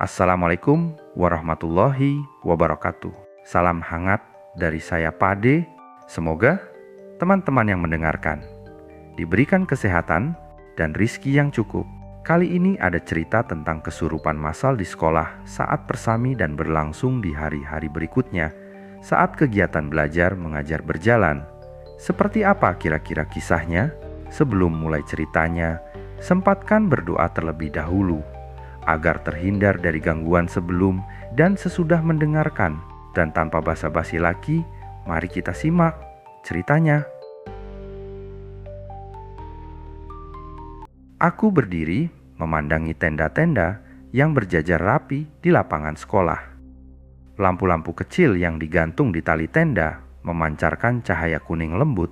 Assalamualaikum warahmatullahi wabarakatuh. Salam hangat dari saya Pade. Semoga teman-teman yang mendengarkan diberikan kesehatan dan rizki yang cukup. Kali ini ada cerita tentang kesurupan massal di sekolah saat persami dan berlangsung di hari-hari berikutnya saat kegiatan belajar mengajar berjalan. Seperti apa kira-kira kisahnya? Sebelum mulai ceritanya, sempatkan berdoa terlebih dahulu agar terhindar dari gangguan sebelum dan sesudah mendengarkan. Dan tanpa basa-basi lagi, mari kita simak ceritanya. Aku berdiri memandangi tenda-tenda yang berjajar rapi di lapangan sekolah. Lampu-lampu kecil yang digantung di tali tenda memancarkan cahaya kuning lembut,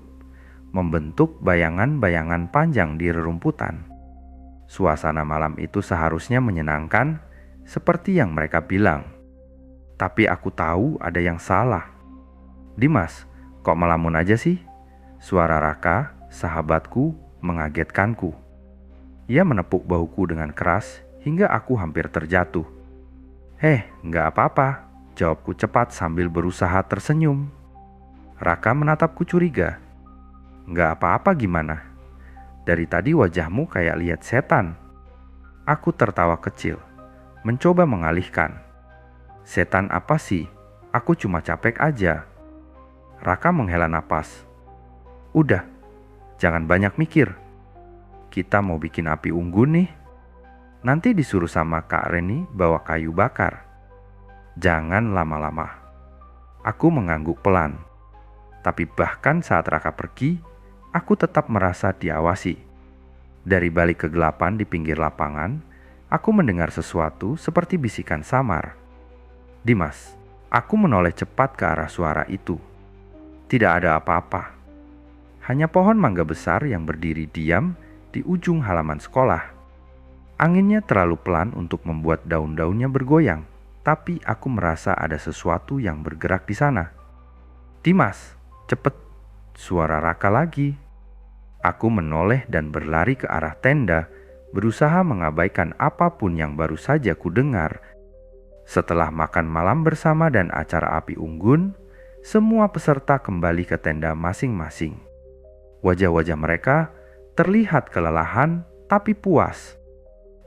membentuk bayangan-bayangan panjang di rerumputan. Suasana malam itu seharusnya menyenangkan, seperti yang mereka bilang. Tapi aku tahu ada yang salah. "Dimas, kok melamun aja sih?" Suara Raka, sahabatku, mengagetkanku. Ia menepuk bahuku dengan keras hingga aku hampir terjatuh. Nggak apa-apa," jawabku cepat sambil berusaha tersenyum. Raka menatapku curiga. "Nggak apa-apa gimana? Dari tadi wajahmu kayak lihat setan." Aku tertawa kecil, mencoba mengalihkan. "Setan apa sih? Aku cuma capek aja." Raka menghela napas. "Udah, jangan banyak mikir. Kita mau bikin api unggun nih. Nanti disuruh sama Kak Reni bawa kayu bakar. Jangan lama-lama." Aku mengangguk pelan. Tapi bahkan saat Raka pergi, aku tetap merasa diawasi. Dari balik kegelapan di pinggir lapangan, aku mendengar sesuatu seperti bisikan samar. "Dimas." Aku menoleh cepat ke arah suara itu. Tidak ada apa-apa. Hanya pohon mangga besar yang berdiri diam di ujung halaman sekolah. Anginnya terlalu pelan untuk membuat daun-daunnya bergoyang, tapi aku merasa ada sesuatu yang bergerak di sana. "Dimas, cepet!" Suara Raka lagi. Aku menoleh dan berlari ke arah tenda, berusaha mengabaikan apapun yang baru saja ku dengar. Setelah makan malam bersama dan acara api unggun, semua peserta kembali ke tenda masing-masing. Wajah-wajah mereka terlihat kelelahan tapi puas.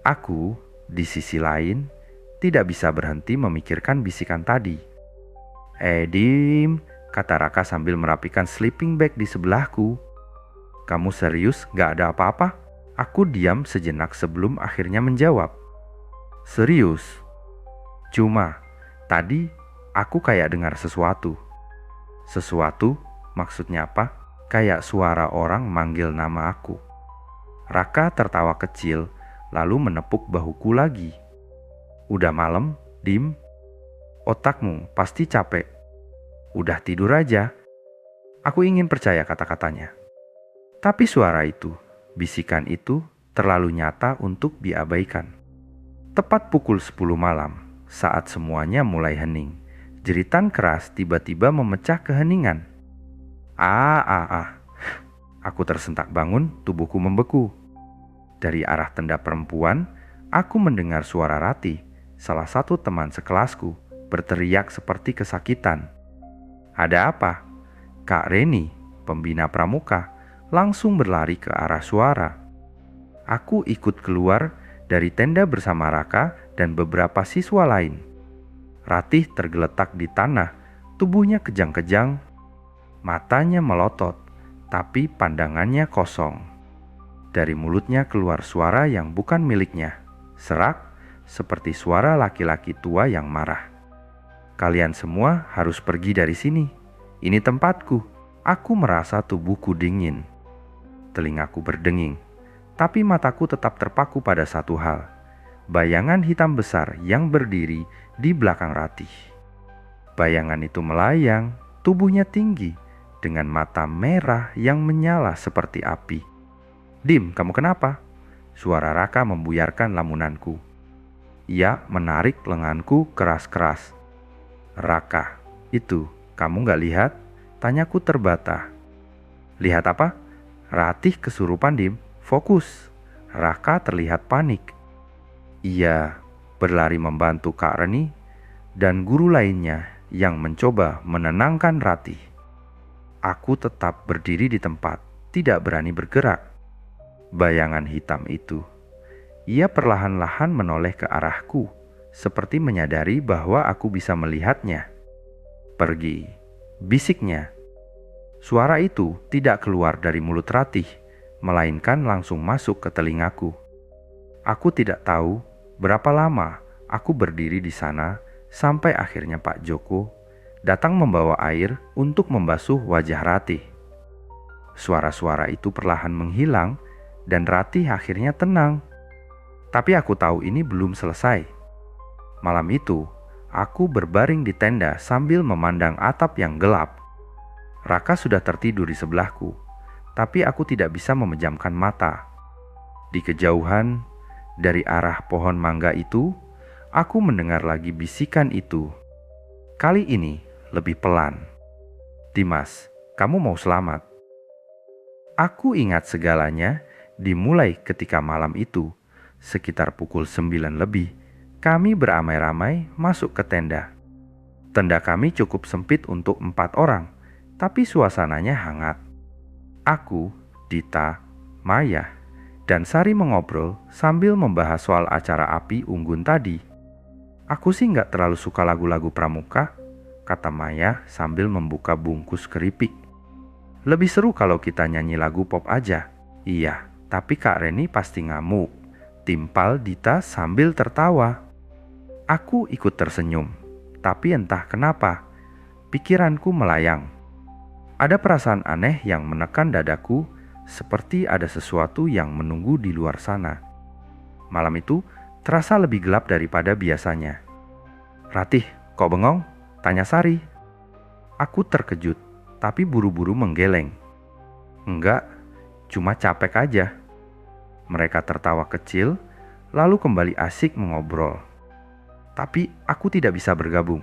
Aku, di sisi lain, tidak bisa berhenti memikirkan bisikan tadi. Dim," kata Raka sambil merapikan sleeping bag di sebelahku. "Kamu serius gak ada apa-apa?" Aku diam sejenak sebelum akhirnya menjawab. "Serius. Cuma, tadi aku kayak dengar sesuatu." "Sesuatu? Maksudnya apa?" "Kayak suara orang manggil nama aku." Raka tertawa kecil, lalu menepuk bahuku lagi. "Udah malam, Dim. Otakmu pasti capek. Udah tidur aja." Aku ingin percaya kata-katanya. Tapi suara itu, bisikan itu terlalu nyata untuk diabaikan. Tepat pukul 10 malam, saat semuanya mulai hening, jeritan keras tiba-tiba memecah keheningan. Aku tersentak bangun, tubuhku membeku. Dari arah tenda perempuan, aku mendengar suara Rati, salah satu teman sekelasku, berteriak seperti kesakitan. "Ada apa?" Kak Reni, pembina pramuka, langsung berlari ke arah suara. Aku ikut keluar dari tenda bersama Raka dan beberapa siswa lain. Ratih tergeletak di tanah, tubuhnya kejang-kejang, matanya melotot, tapi pandangannya kosong. Dari mulutnya keluar suara yang bukan miliknya, serak seperti suara laki-laki tua yang marah. "Kalian semua harus pergi dari sini. Ini tempatku." Aku merasa tubuhku dingin. Telingaku berdenging, tapi mataku tetap terpaku pada satu hal. Bayangan hitam besar yang berdiri di belakang Ratih. Bayangan itu melayang, tubuhnya tinggi, dengan mata merah yang menyala seperti api. "Dim, kamu kenapa?" Suara Raka membuyarkan lamunanku. Ia menarik lenganku keras-keras. "Raka, itu kamu gak lihat?" Tanyaku terbata. "Lihat apa?" "Ratih kesurupan, Dim. Fokus." Raka terlihat panik. "Iya, berlari membantu Kak Reni dan guru lainnya yang mencoba menenangkan Ratih. Aku tetap berdiri di tempat, tidak berani bergerak. Bayangan hitam itu, ia perlahan-lahan menoleh ke arahku, seperti menyadari bahwa aku bisa melihatnya. "Pergi," bisiknya. Suara itu tidak keluar dari mulut Ratih, melainkan langsung masuk ke telingaku. Aku tidak tahu berapa lama aku berdiri di sana sampai akhirnya Pak Joko datang membawa air untuk membasuh wajah Ratih. Suara-suara itu perlahan menghilang dan Ratih akhirnya tenang. Tapi aku tahu ini belum selesai. Malam itu, aku berbaring di tenda sambil memandang atap yang gelap. Raka sudah tertidur di sebelahku, tapi aku tidak bisa memejamkan mata. Di kejauhan, dari arah pohon mangga itu, aku mendengar lagi bisikan itu. Kali ini lebih pelan. "Dimas, kamu mau selamat." Aku ingat segalanya dimulai ketika malam itu, sekitar pukul 9 lebih, kami beramai-ramai masuk ke tenda. Tenda kami cukup sempit untuk 4 orang, tapi suasananya hangat. Aku, Dita, Maya, dan Sari mengobrol sambil membahas soal acara api unggun tadi. "Aku sih nggak terlalu suka lagu-lagu pramuka," kata Maya sambil membuka bungkus keripik. "Lebih seru kalau kita nyanyi lagu pop aja." "Iya, tapi Kak Reni pasti ngamuk," timpal Dita sambil tertawa. Aku ikut tersenyum, tapi entah kenapa, pikiranku melayang. Ada perasaan aneh yang menekan dadaku, seperti ada sesuatu yang menunggu di luar sana. Malam itu terasa lebih gelap daripada biasanya. "Ratih, kok bengong?" tanya Sari. Aku terkejut, tapi buru-buru menggeleng. "Enggak, cuma capek aja." Mereka tertawa kecil, lalu kembali asik mengobrol. Tapi aku tidak bisa bergabung.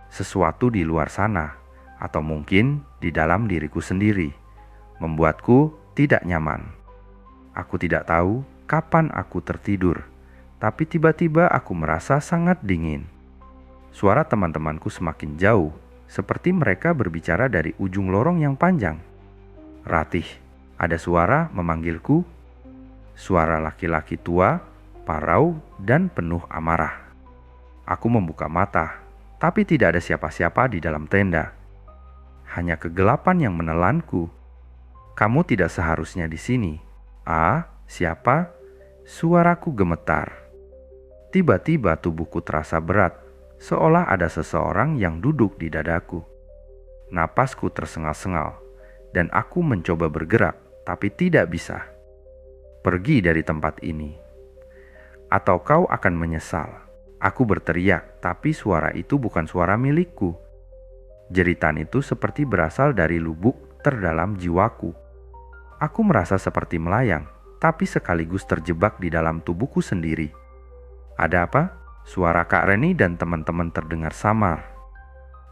Sesuatu di luar sana, atau mungkin di dalam diriku sendiri, membuatku tidak nyaman. Aku tidak tahu kapan aku tertidur, tapi tiba-tiba aku merasa sangat dingin. Suara teman-temanku semakin jauh, seperti mereka berbicara dari ujung lorong yang panjang. "Ratih," ada suara memanggilku. Suara laki-laki tua, parau, dan penuh amarah. Aku membuka mata, tapi tidak ada siapa-siapa di dalam tenda. Hanya kegelapan yang menelanku. "Kamu tidak seharusnya di sini." "Ah, siapa?" Suaraku gemetar. Tiba-tiba tubuhku terasa berat, seolah ada seseorang yang duduk di dadaku. Napasku tersengal-sengal, dan aku mencoba bergerak, tapi tidak bisa. "Pergi dari tempat ini, atau kau akan menyesal." Aku berteriak, tapi suara itu bukan suara milikku. Jeritan itu seperti berasal dari lubuk terdalam jiwaku. Aku merasa seperti melayang, tapi sekaligus terjebak di dalam tubuhku sendiri. "Ada apa?" Suara Kak Reni dan teman-teman terdengar samar.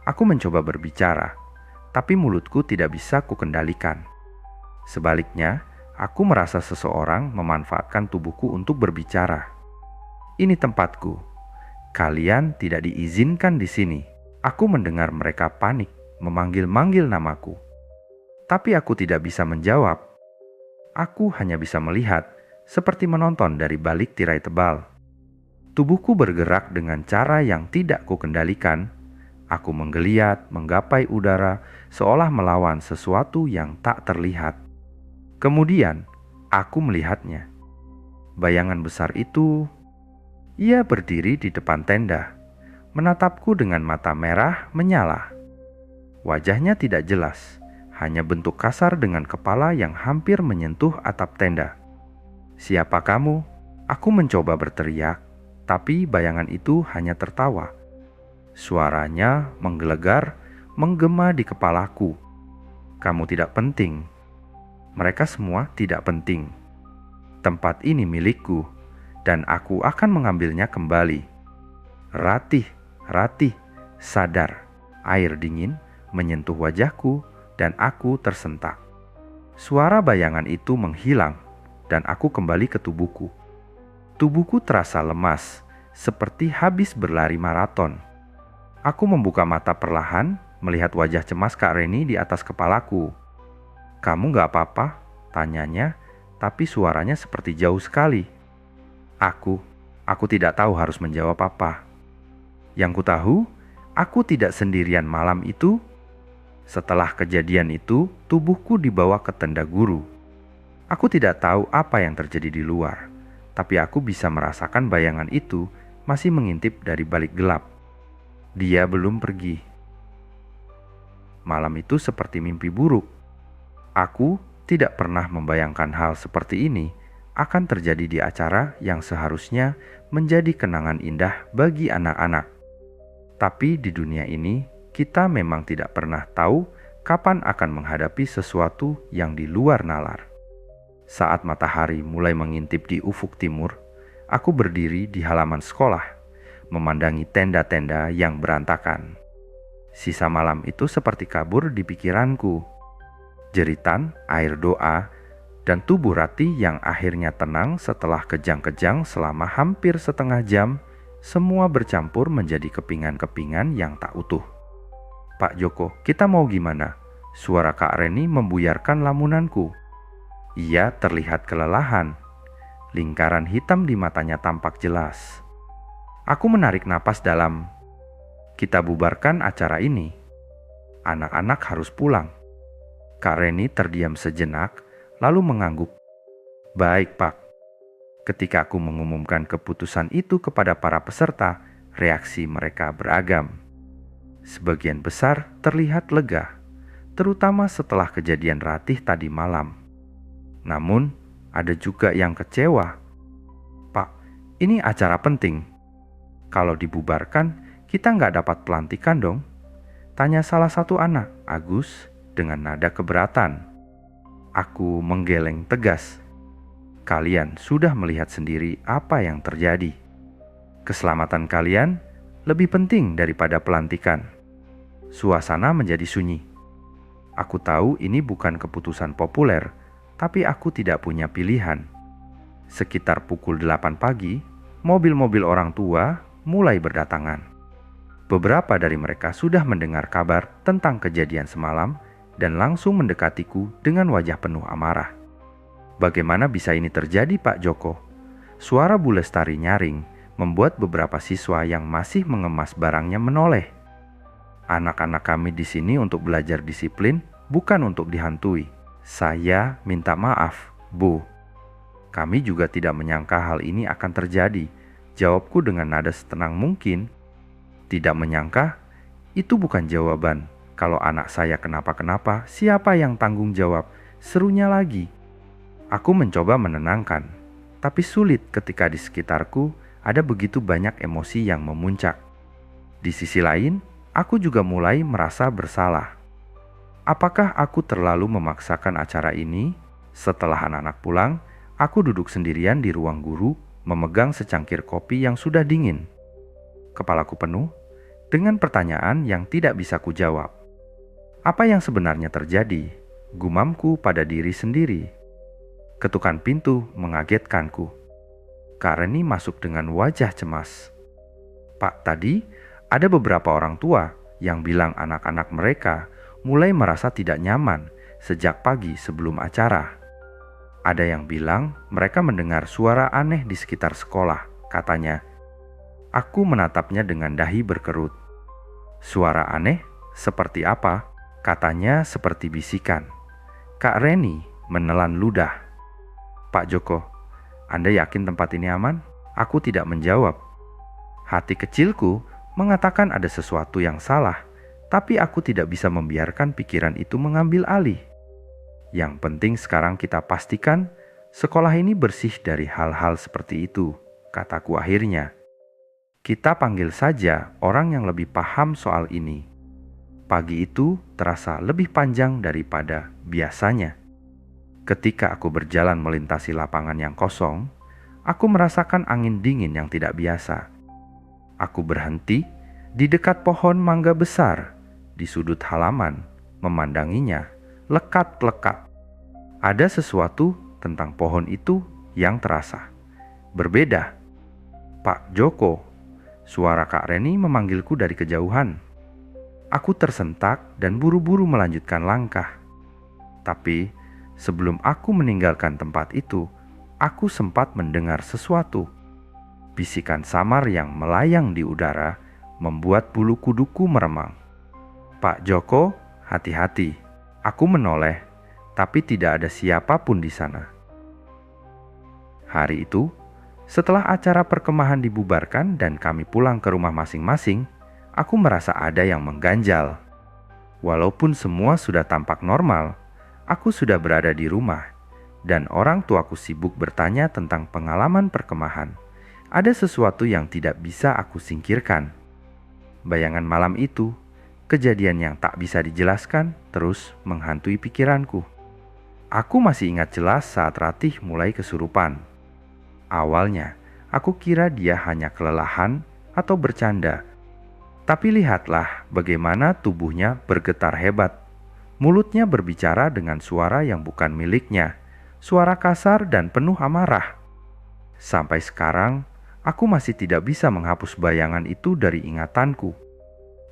Aku mencoba berbicara, tapi mulutku tidak bisa kukendalikan. Sebaliknya, aku merasa seseorang memanfaatkan tubuhku untuk berbicara. "Ini tempatku. Kalian tidak diizinkan di sini." Aku mendengar mereka panik, memanggil-manggil namaku. Tapi aku tidak bisa menjawab. Aku hanya bisa melihat, seperti menonton dari balik tirai tebal. Tubuhku bergerak dengan cara yang tidak kukendalikan. Aku menggeliat, menggapai udara, seolah melawan sesuatu yang tak terlihat. Kemudian, aku melihatnya. Bayangan besar itu, ia berdiri di depan tenda, menatapku dengan mata merah menyala. Wajahnya tidak jelas, hanya bentuk kasar dengan kepala yang hampir menyentuh atap tenda. "Siapa kamu?" Aku mencoba berteriak, tapi bayangan itu hanya tertawa. Suaranya menggelegar, menggema di kepalaku. "Kamu tidak penting. Mereka semua tidak penting. Tempat ini milikku, dan aku akan mengambilnya kembali." "Ratih, Ratih, sadar." Air dingin menyentuh wajahku dan aku tersentak. Suara bayangan itu menghilang dan aku kembali ke tubuhku. Tubuhku terasa lemas seperti habis berlari maraton. Aku membuka mata perlahan, melihat wajah cemas Kak Reni di atas kepalaku. "Kamu gak apa-apa?" tanyanya, tapi suaranya seperti jauh sekali. Aku tidak tahu harus menjawab apa. Yang ku tahu, aku tidak sendirian malam itu. Setelah kejadian itu, tubuhku dibawa ke tenda guru. Aku tidak tahu apa yang terjadi di luar, tapi aku bisa merasakan bayangan itu masih mengintip dari balik gelap. Dia belum pergi. Malam itu seperti mimpi buruk. Aku tidak pernah membayangkan hal seperti ini akan terjadi di acara yang seharusnya menjadi kenangan indah bagi anak-anak. Tapi di dunia ini, kita memang tidak pernah tahu kapan akan menghadapi sesuatu yang di luar nalar. Saat matahari mulai mengintip di ufuk timur, aku berdiri di halaman sekolah, memandangi tenda-tenda yang berantakan. Sisa malam itu seperti kabur di pikiranku. Jeritan, air doa, dan tubuh Rati yang akhirnya tenang setelah kejang-kejang selama hampir setengah jam, semua bercampur menjadi kepingan-kepingan yang tak utuh. "Pak Joko, kita mau gimana?" Suara Kak Reni membuyarkan lamunanku. Ia terlihat kelelahan. Lingkaran hitam di matanya tampak jelas. Aku menarik napas dalam. "Kita bubarkan acara ini. Anak-anak harus pulang." Kak Reni terdiam sejenak, lalu mengangguk. "Baik, Pak." Ketika aku mengumumkan keputusan itu kepada para peserta, reaksi mereka beragam. Sebagian besar terlihat lega, terutama setelah kejadian Ratih tadi malam. Namun, ada juga yang kecewa. "Pak, ini acara penting. Kalau dibubarkan, kita nggak dapat pelantikan dong?" tanya salah satu anak, Agus, dengan nada keberatan. Aku menggeleng tegas. "Kalian sudah melihat sendiri apa yang terjadi. Keselamatan kalian lebih penting daripada pelantikan." Suasana menjadi sunyi. Aku tahu ini bukan keputusan populer, tapi aku tidak punya pilihan. Sekitar pukul 8 pagi, mobil-mobil orang tua mulai berdatangan. Beberapa dari mereka sudah mendengar kabar tentang kejadian semalam dan langsung mendekatiku dengan wajah penuh amarah. "Bagaimana bisa ini terjadi, Pak Joko?" Suara Bu Lestari nyaring membuat beberapa siswa yang masih mengemas barangnya menoleh. "Anak-anak kami di sini untuk belajar disiplin, bukan untuk dihantui. Saya minta maaf, Bu." "Kami juga tidak menyangka hal ini akan terjadi," jawabku dengan nada setenang mungkin. "Tidak menyangka? Itu bukan jawaban. Kalau anak saya kenapa-kenapa, siapa yang tanggung jawab?" serunya lagi. Aku mencoba menenangkan, tapi sulit ketika di sekitarku ada begitu banyak emosi yang memuncak. Di sisi lain, aku juga mulai merasa bersalah. Apakah aku terlalu memaksakan acara ini? Setelah anak-anak pulang, aku duduk sendirian di ruang guru, memegang secangkir kopi yang sudah dingin. Kepalaku penuh dengan pertanyaan yang tidak bisa kujawab. Apa yang sebenarnya terjadi? Gumamku pada diri sendiri. Ketukan pintu mengagetkanku. Kak Reni masuk dengan wajah cemas. "Pak, tadi ada beberapa orang tua yang bilang anak-anak mereka mulai merasa tidak nyaman sejak pagi sebelum acara. Ada yang bilang mereka mendengar suara aneh di sekitar sekolah," katanya. Aku menatapnya dengan dahi berkerut. "Suara aneh? Seperti apa?" katanya seperti bisikan. Kak Reni menelan ludah. "Pak Joko, Anda yakin tempat ini aman?" Aku tidak menjawab. Hati kecilku mengatakan ada sesuatu yang salah, tapi aku tidak bisa membiarkan pikiran itu mengambil alih. "Yang penting sekarang kita pastikan sekolah ini bersih dari hal-hal seperti itu," kataku akhirnya. "Kita panggil saja orang yang lebih paham soal ini." Pagi itu terasa lebih panjang daripada biasanya. Ketika aku berjalan melintasi lapangan yang kosong, aku merasakan angin dingin yang tidak biasa. Aku berhenti di dekat pohon mangga besar di sudut halaman, memandanginya lekat-lekat. Ada sesuatu tentang pohon itu yang terasa berbeda. "Pak Joko." Suara Kak Reni memanggilku dari kejauhan. Aku tersentak dan buru-buru melanjutkan langkah. Tapi sebelum aku meninggalkan tempat itu, aku sempat mendengar sesuatu. Bisikan samar yang melayang di udara membuat bulu kuduku meremang. "Pak Joko, hati-hati." Aku menoleh, tapi tidak ada siapapun di sana. Hari itu, setelah acara perkemahan dibubarkan dan kami pulang ke rumah masing-masing, aku merasa ada yang mengganjal. Walaupun semua sudah tampak normal, aku sudah berada di rumah, dan orang tuaku sibuk bertanya tentang pengalaman perkemahan. Ada sesuatu yang tidak bisa aku singkirkan. Bayangan malam itu, kejadian yang tak bisa dijelaskan, terus menghantui pikiranku. Aku masih ingat jelas saat Ratih mulai kesurupan. Awalnya, aku kira dia hanya kelelahan atau bercanda. Tapi lihatlah bagaimana tubuhnya bergetar hebat. Mulutnya berbicara dengan suara yang bukan miliknya, suara kasar dan penuh amarah. Sampai sekarang, aku masih tidak bisa menghapus bayangan itu dari ingatanku.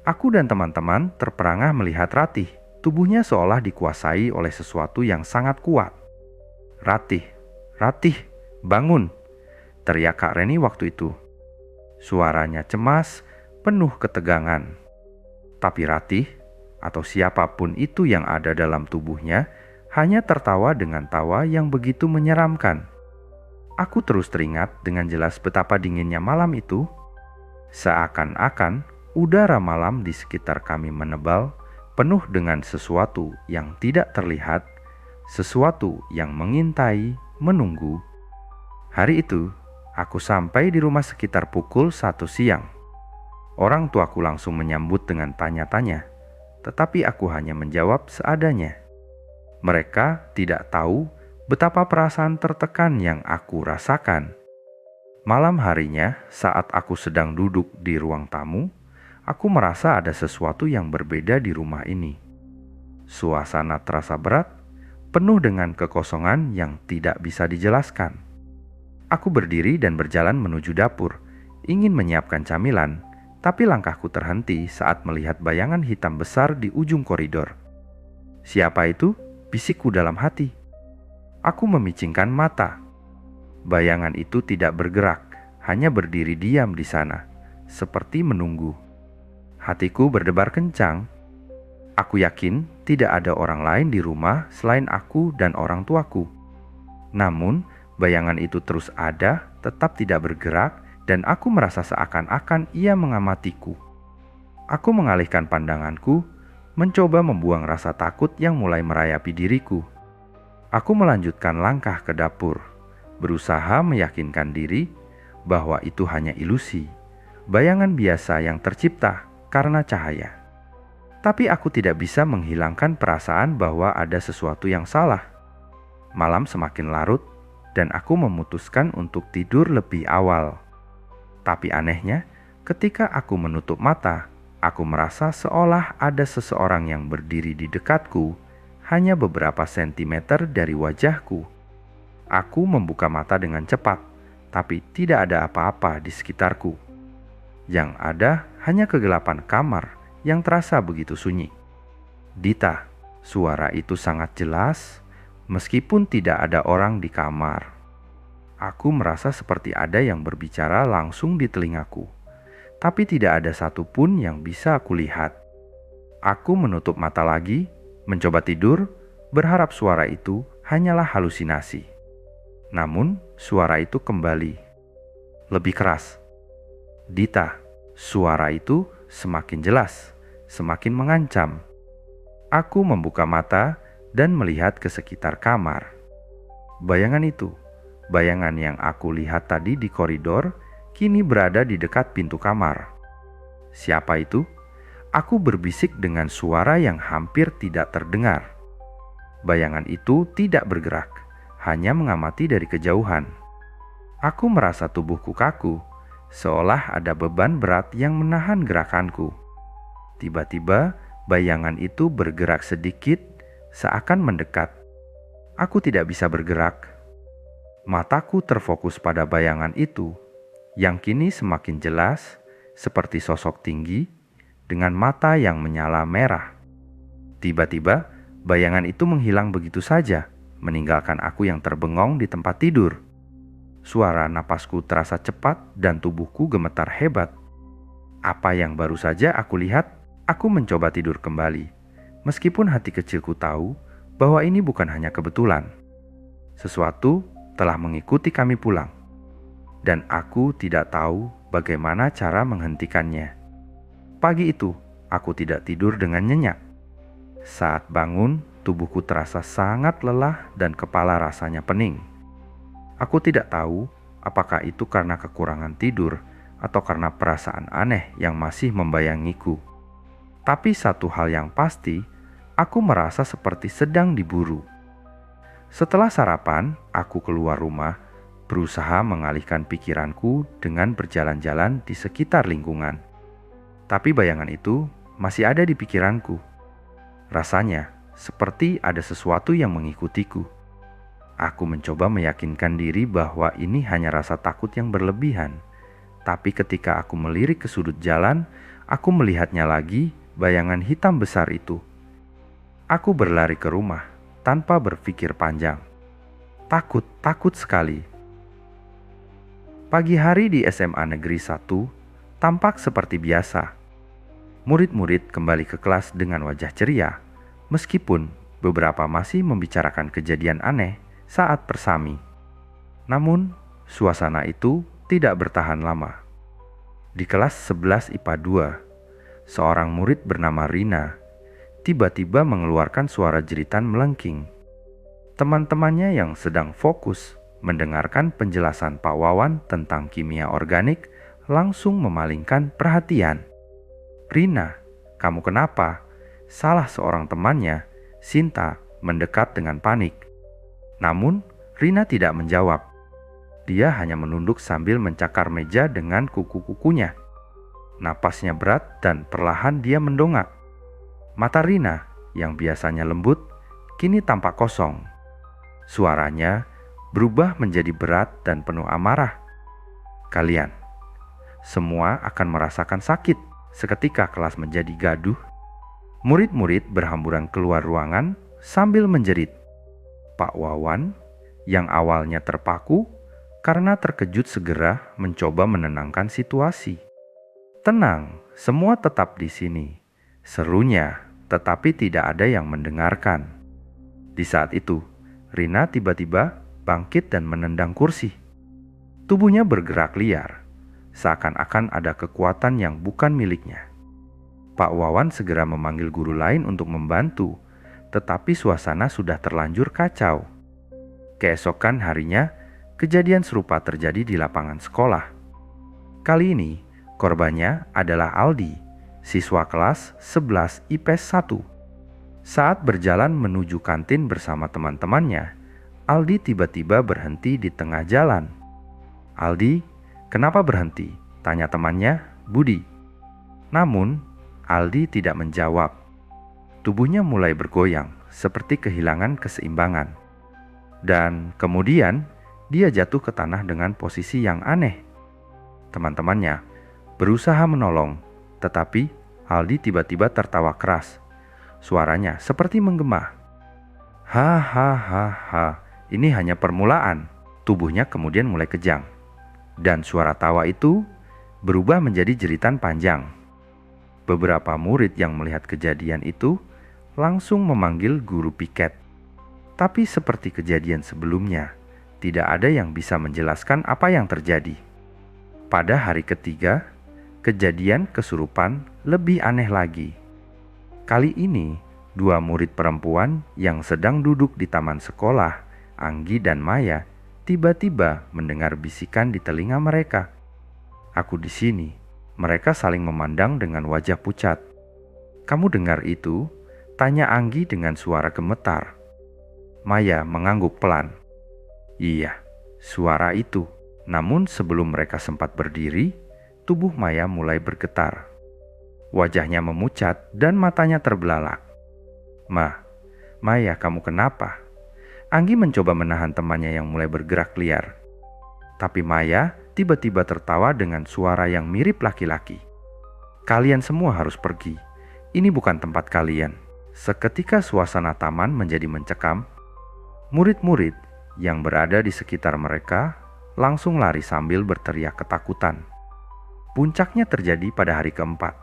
Aku dan teman-teman terperangah melihat Ratih. Tubuhnya seolah dikuasai oleh sesuatu yang sangat kuat. "Ratih, Ratih, bangun!" teriak Kak Reni waktu itu. Suaranya cemas, penuh ketegangan. Tapi Ratih, atau siapapun itu yang ada dalam tubuhnya, hanya tertawa dengan tawa yang begitu menyeramkan. Aku terus teringat dengan jelas betapa dinginnya malam itu. Seakan-akan udara malam di sekitar kami menebal, penuh dengan sesuatu yang tidak terlihat, sesuatu yang mengintai, menunggu. Hari itu, aku sampai di rumah sekitar pukul 1 siang. Orang tuaku langsung menyambut dengan tanya-tanya, tetapi aku hanya menjawab seadanya. Mereka tidak tahu betapa perasaan tertekan yang aku rasakan. Malam harinya, saat aku sedang duduk di ruang tamu, aku merasa ada sesuatu yang berbeda di rumah ini. Suasana terasa berat, penuh dengan kekosongan yang tidak bisa dijelaskan. Aku berdiri dan berjalan menuju dapur, ingin menyiapkan camilan, tapi langkahku terhenti saat melihat bayangan hitam besar di ujung koridor. "Siapa itu?" bisikku dalam hati. Aku memicingkan mata. Bayangan itu tidak bergerak, hanya berdiri diam di sana, seperti menunggu. Hatiku berdebar kencang. Aku yakin tidak ada orang lain di rumah selain aku dan orang tuaku. Namun, bayangan itu terus ada, tetap tidak bergerak, dan aku merasa seakan-akan ia mengamatiku. Aku mengalihkan pandanganku, mencoba membuang rasa takut yang mulai merayapi diriku. Aku melanjutkan langkah ke dapur, berusaha meyakinkan diri bahwa itu hanya ilusi, bayangan biasa yang tercipta karena cahaya. Tapi aku tidak bisa menghilangkan perasaan bahwa ada sesuatu yang salah. Malam semakin larut dan aku memutuskan untuk tidur lebih awal. Tapi anehnya, ketika aku menutup mata, aku merasa seolah ada seseorang yang berdiri di dekatku, hanya beberapa sentimeter dari wajahku. Aku membuka mata dengan cepat, tapi tidak ada apa-apa di sekitarku. Yang ada hanya kegelapan kamar yang terasa begitu sunyi. "Dita," suara itu sangat jelas, meskipun tidak ada orang di kamar. Aku merasa seperti ada yang berbicara langsung di telingaku, tapi tidak ada satupun yang bisa aku lihat. Aku menutup mata lagi, mencoba tidur, berharap suara itu hanyalah halusinasi. Namun, suara itu kembali, lebih keras. "Dita," suara itu semakin jelas, semakin mengancam. Aku membuka mata dan melihat ke sekitar kamar. Bayangan itu, bayangan yang aku lihat tadi di koridor, kini berada di dekat pintu kamar. Siapa itu? Aku berbisik dengan suara yang hampir tidak terdengar. Bayangan itu tidak bergerak, hanya mengamati dari kejauhan. Aku merasa tubuhku kaku, seolah ada beban berat yang menahan gerakanku. Tiba-tiba, bayangan itu bergerak sedikit, seakan mendekat. Aku tidak bisa bergerak. Mataku terfokus pada bayangan itu, yang kini semakin jelas seperti sosok tinggi dengan mata yang menyala merah. Tiba-tiba, bayangan itu menghilang begitu saja, meninggalkan aku yang terbengong di tempat tidur. Suara napasku terasa cepat dan tubuhku gemetar hebat. Apa yang baru saja aku lihat, aku mencoba tidur kembali. Meskipun hati kecilku tahu bahwa ini bukan hanya kebetulan. Sesuatu telah mengikuti kami pulang. Dan aku tidak tahu bagaimana cara menghentikannya. Pagi itu, aku tidak tidur dengan nyenyak. Saat bangun, tubuhku terasa sangat lelah dan kepala rasanya pening. Aku tidak tahu apakah itu karena kekurangan tidur atau karena perasaan aneh yang masih membayangiku. Tapi satu hal yang pasti, aku merasa seperti sedang diburu. Setelah sarapan, aku keluar rumah, berusaha mengalihkan pikiranku dengan berjalan-jalan di sekitar lingkungan. Tapi bayangan itu masih ada di pikiranku. Rasanya seperti ada sesuatu yang mengikutiku. Aku mencoba meyakinkan diri bahwa ini hanya rasa takut yang berlebihan. Tapi ketika aku melirik ke sudut jalan, aku melihatnya lagi, bayangan hitam besar itu. Aku berlari ke rumah tanpa berpikir panjang. Takut sekali. Pagi hari di SMA Negeri 1 tampak seperti biasa. Murid-murid kembali ke kelas dengan wajah ceria, meskipun beberapa masih membicarakan kejadian aneh saat persami. Namun, suasana itu tidak bertahan lama. Di kelas 11 IPA 2, seorang murid bernama Rina tiba-tiba mengeluarkan suara jeritan melengking. Teman-temannya yang sedang fokus mendengarkan penjelasan Pak Wawan tentang kimia organik langsung memalingkan perhatian. "Rina, kamu kenapa?" Salah seorang temannya, Sinta, mendekat dengan panik. Namun, Rina tidak menjawab. Dia hanya menunduk sambil mencakar meja dengan kuku-kukunya. Napasnya berat dan perlahan dia mendongak. Mata Rina, yang biasanya lembut, kini tampak kosong. Suaranya berubah menjadi berat dan penuh amarah. "Kalian semua akan merasakan sakit." Seketika kelas menjadi gaduh. Murid-murid berhamburan keluar ruangan sambil menjerit. Pak Wawan yang awalnya terpaku karena terkejut segera mencoba menenangkan situasi. "Tenang, semua tetap di sini," serunya, tetapi tidak ada yang mendengarkan. Di saat itu, Rina tiba-tiba bangkit dan menendang kursi. Tubuhnya bergerak liar, seakan-akan ada kekuatan yang bukan miliknya. Pak Wawan segera memanggil guru lain untuk membantu, tetapi suasana sudah terlanjur kacau. Keesokan harinya, kejadian serupa terjadi di lapangan sekolah. Kali ini, korbannya adalah Aldi, siswa kelas 11 IPS 1. Saat berjalan menuju kantin bersama teman-temannya, Aldi tiba-tiba berhenti di tengah jalan. "Aldi, kenapa berhenti?" tanya temannya, Budi. Namun, Aldi tidak menjawab. Tubuhnya mulai bergoyang, seperti kehilangan keseimbangan. Dan kemudian, dia jatuh ke tanah dengan posisi yang aneh. Teman-temannya berusaha menolong, tetapi Aldi tiba-tiba tertawa keras. Suaranya seperti menggema. "Hahaha. Ini hanya permulaan." Tubuhnya kemudian mulai kejang. Dan suara tawa itu berubah menjadi jeritan panjang. Beberapa murid yang melihat kejadian itu langsung memanggil guru piket. Tapi seperti kejadian sebelumnya, tidak ada yang bisa menjelaskan apa yang terjadi. Pada hari ketiga, kejadian kesurupan lebih aneh lagi. Kali ini, dua murid perempuan yang sedang duduk di taman sekolah, Anggi dan Maya, tiba-tiba mendengar bisikan di telinga mereka. "Aku di sini." Mereka saling memandang dengan wajah pucat. "Kamu dengar itu?" tanya Anggi dengan suara gemetar. Maya mengangguk pelan. "Iya, suara itu." Namun sebelum mereka sempat berdiri, tubuh Maya mulai bergetar. Wajahnya memucat dan matanya terbelalak. Maya, kamu kenapa?" Anggi mencoba menahan temannya yang mulai bergerak liar. Tapi Maya tiba-tiba tertawa dengan suara yang mirip laki-laki. "Kalian semua harus pergi. Ini bukan tempat kalian." Seketika suasana taman menjadi mencekam. Murid-murid yang berada di sekitar mereka langsung lari sambil berteriak ketakutan. Puncaknya terjadi pada hari keempat.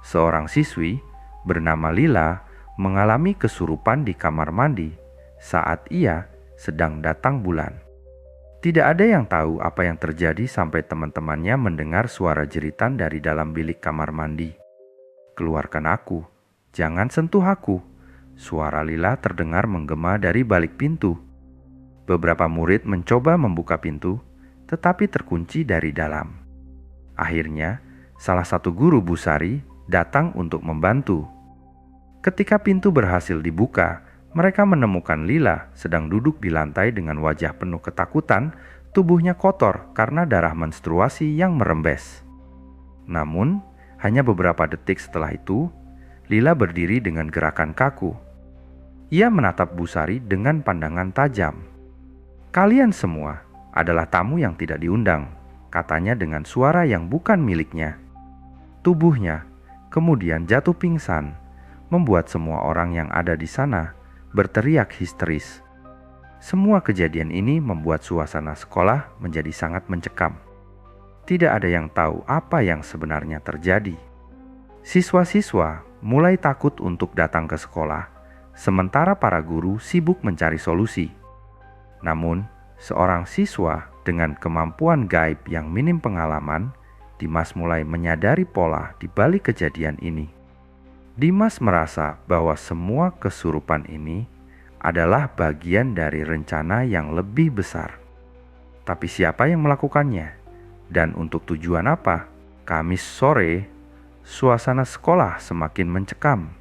Seorang siswi bernama Lila mengalami kesurupan di kamar mandi saat ia sedang datang bulan. Tidak ada yang tahu apa yang terjadi sampai teman-temannya mendengar suara jeritan dari dalam bilik kamar mandi. "Keluarkan aku, jangan sentuh aku." Suara Lila terdengar menggema dari balik pintu. Beberapa murid mencoba membuka pintu, tetapi terkunci dari dalam. Akhirnya, salah satu guru Busari datang untuk membantu. Ketika pintu berhasil dibuka, mereka menemukan Lila sedang duduk di lantai dengan wajah penuh ketakutan, tubuhnya kotor karena darah menstruasi yang merembes. Namun, hanya beberapa detik setelah itu, Lila berdiri dengan gerakan kaku. Ia menatap Busari dengan pandangan tajam. "Kalian semua adalah tamu yang tidak diundang," katanya dengan suara yang bukan miliknya. Tubuhnya kemudian jatuh pingsan, membuat semua orang yang ada di sana berteriak histeris. Semua kejadian ini membuat suasana sekolah menjadi sangat mencekam. Tidak ada yang tahu apa yang sebenarnya terjadi. Siswa-siswa mulai takut untuk datang ke sekolah, sementara para guru sibuk mencari solusi. Namun, seorang siswa dengan kemampuan gaib yang minim pengalaman, Dimas mulai menyadari pola di balik kejadian ini. Dimas merasa bahwa semua kesurupan ini adalah bagian dari rencana yang lebih besar. Tapi siapa yang melakukannya? Dan untuk tujuan apa? Kamis sore, suasana sekolah semakin mencekam.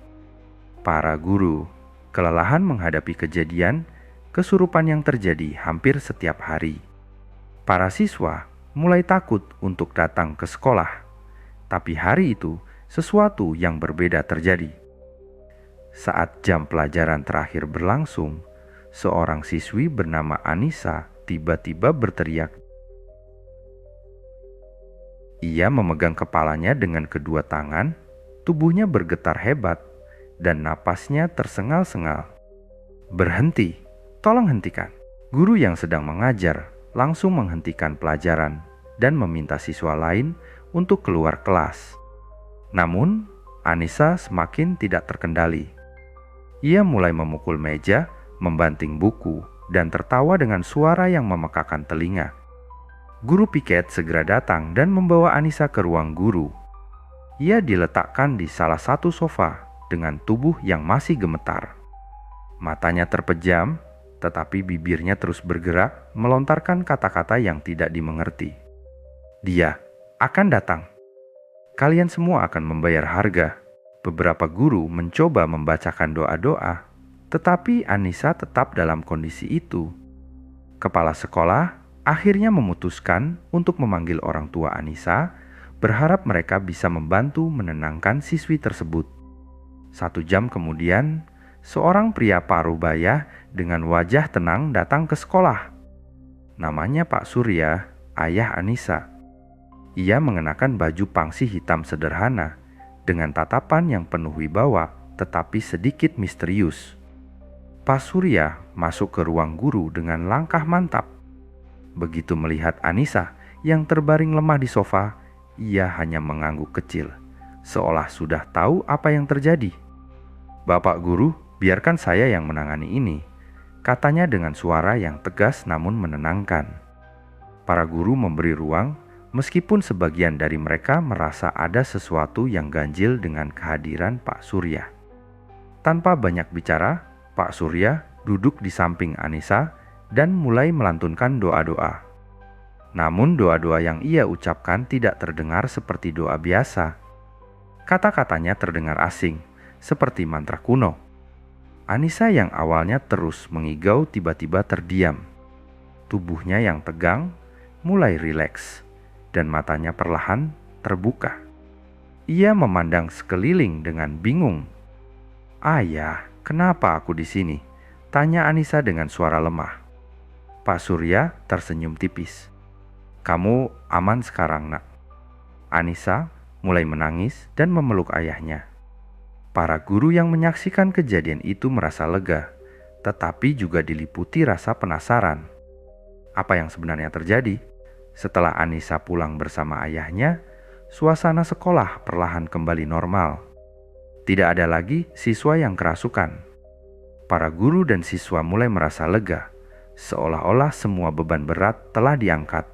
Para guru kelelahan menghadapi kejadian kesurupan yang terjadi hampir setiap hari. Para siswa mulai takut untuk datang ke sekolah. Tapi hari itu, sesuatu yang berbeda terjadi. Saat jam pelajaran terakhir berlangsung, seorang siswi bernama Anissa tiba-tiba berteriak. Ia memegang kepalanya dengan kedua tangan, tubuhnya bergetar hebat, dan napasnya tersengal-sengal. "Berhenti, tolong hentikan." Guru yang sedang mengajar langsung menghentikan pelajaran dan meminta siswa lain untuk keluar kelas. Namun, Anissa semakin tidak terkendali. Ia mulai memukul meja, membanting buku, dan tertawa dengan suara yang memekakan telinga. Guru piket segera datang dan membawa Anissa ke ruang guru. Ia diletakkan di salah satu sofa dengan tubuh yang masih gemetar. Matanya terpejam, tetapi bibirnya terus bergerak melontarkan kata-kata yang tidak dimengerti. "Dia akan datang. Kalian semua akan membayar harga." Beberapa guru mencoba membacakan doa-doa, tetapi Anissa tetap dalam kondisi itu. Kepala sekolah akhirnya memutuskan untuk memanggil orang tua Anissa, berharap mereka bisa membantu menenangkan siswi tersebut. 1 jam kemudian, seorang pria parubaya dengan wajah tenang datang ke sekolah. Namanya Pak Surya, ayah Anissa. Ia mengenakan baju pangsi hitam sederhana dengan tatapan yang penuh wibawa tetapi sedikit misterius. Pak Surya masuk ke ruang guru dengan langkah mantap. Begitu melihat Anissa yang terbaring lemah di sofa, ia hanya mengangguk kecil, seolah sudah tahu apa yang terjadi. "Bapak guru, biarkan saya yang menangani ini," katanya dengan suara yang tegas namun menenangkan. Para guru memberi ruang, meskipun sebagian dari mereka merasa ada sesuatu yang ganjil dengan kehadiran Pak Surya. Tanpa banyak bicara, Pak Surya duduk di samping Anissa dan mulai melantunkan doa-doa. Namun doa-doa yang ia ucapkan tidak terdengar seperti doa biasa. Kata-katanya terdengar asing, seperti mantra kuno. Anissa yang awalnya terus mengigau tiba-tiba terdiam. Tubuhnya yang tegang mulai rileks dan matanya perlahan terbuka. Ia memandang sekeliling dengan bingung. "Ayah, kenapa aku di sini?" tanya Anissa dengan suara lemah. Pak Surya tersenyum tipis. "Kamu aman sekarang, Nak." Anissa mulai menangis dan memeluk ayahnya. Para guru yang menyaksikan kejadian itu merasa lega, tetapi juga diliputi rasa penasaran. Apa yang sebenarnya terjadi? Setelah Anissa pulang bersama ayahnya, suasana sekolah perlahan kembali normal. Tidak ada lagi siswa yang kerasukan. Para guru dan siswa mulai merasa lega, seolah-olah semua beban berat telah diangkat.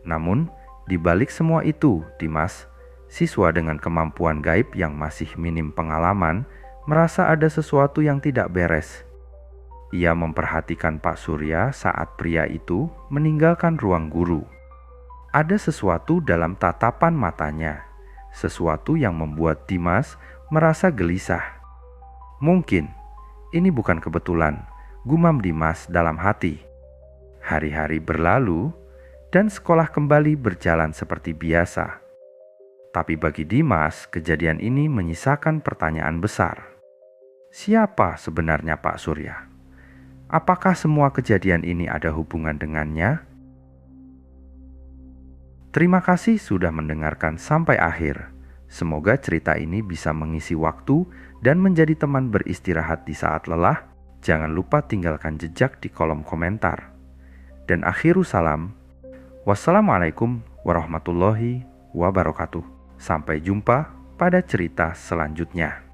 Namun, di balik semua itu, Dimas, siswa dengan kemampuan gaib yang masih minim pengalaman, merasa ada sesuatu yang tidak beres. Ia memperhatikan Pak Surya saat pria itu meninggalkan ruang guru. Ada sesuatu dalam tatapan matanya, sesuatu yang membuat Dimas merasa gelisah. Mungkin ini bukan kebetulan, gumam Dimas dalam hati. Hari-hari berlalu dan sekolah kembali berjalan seperti biasa. Tapi bagi Dimas, kejadian ini menyisakan pertanyaan besar. Siapa sebenarnya Pak Surya? Apakah semua kejadian ini ada hubungan dengannya? Terima kasih sudah mendengarkan sampai akhir. Semoga cerita ini bisa mengisi waktu dan menjadi teman beristirahat di saat lelah. Jangan lupa tinggalkan jejak di kolom komentar. Dan akhiru salam. Wassalamualaikum warahmatullahi wabarakatuh. Sampai jumpa pada cerita selanjutnya.